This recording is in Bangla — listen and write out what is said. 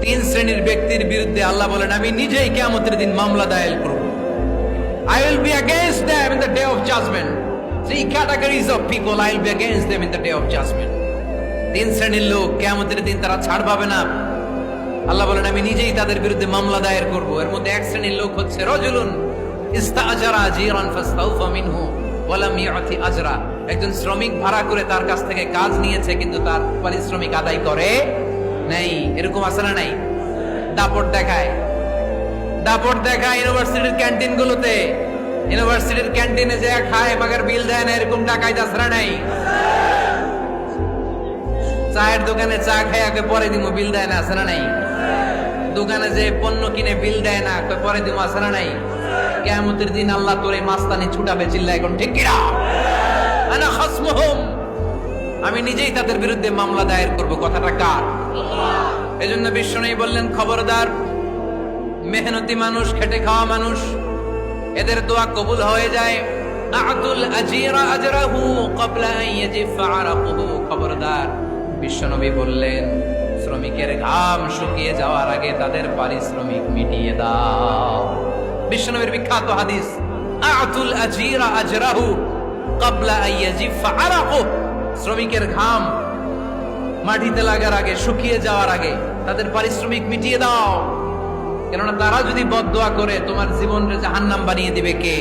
তিন শ্রেণীর ব্যক্তির বিরুদ্ধে আল্লাহ বলেন আমি নিজেই কিয়ামতের দিন মামলা দায়ের করব। I will be against them in the day of judgment. Three categories of people I will be against them in the day of judgment. তিন শ্রেণীর লোক কিয়ামতের দিন তারা ছাড় পাবে না। আল্লাহ বলেন আমি নিজেই তাদের বিরুদ্ধে মামলা দায়ের করব। এর মধ্যে এক শ্রেণীর লোক হচ্ছে রাজুলুন ইস্তাআজারা জিরান ফাস্তাউফা মিনহু ওয়া লাম ইয়াতি আজরা। একজন শ্রমিক ভাড়া করে তার কাছ থেকে কাজ নিয়েছে কিন্তু তার পারিশ্রমিক আদায় করে নাই। এরকম আছে না নাই? দাপট দেখায় ইউনিভার্সিটির ক্যান্টিন গুলোতে। ইউনিভার্সিটির ক্যান্টিনে যে খায় মাগার বিল দেয় না, এরকম ডাকাইত আছে না নাই? চায়ের দোকানে চা খায় পরে দিমু বিল দেয় না, আছে না নাই? দোকানে যে পণ্য কিনে বিল দেয় না পরে দিমু, আছে না নাই? কিয়ামতের দিন আল্লাহ তোরে মাস্তানি ছুটাবে, চিল্লা এখন ঠিক কিনা? আনা খাসমুহুম, আমি নিজেই তাদের বিরুদ্ধে মামলা দায়ের করব। কথাটা কার? এজন্য বিশ্বনবী বললেন খবরদার, মেহনতি মানুষ, খেটে খাওয়া মানুষ, এদের দোয়া কবুল হয়ে যায়। আতুল আজিরা আজরাহু ক্বাবলা আন ইয়াজিফা আরাকুহু। খবরদার, বিশ্বনবী বললেন শ্রমিকের ঘাম শুকিয়ে যাওয়ার আগে তাদের পারিশ্রমিক মিটিয়ে দাও। বিশ্বনবীর বিখ্যাত হাদিস, আতুল আজিরা আজরাহু ক্বাবলা আন ইয়াজিফা আরাকুহু। শ্রমিকের ঘাম মাটিতে লাগার আগে, শুকিয়ে যাওয়ার আগে তাদের পারিশ্রমিক মিটিয়ে দাও। কেননা তারা যদি বদদোয়া করে তোমার জীবনকে জাহান্নাম বানিয়ে দিবে কে?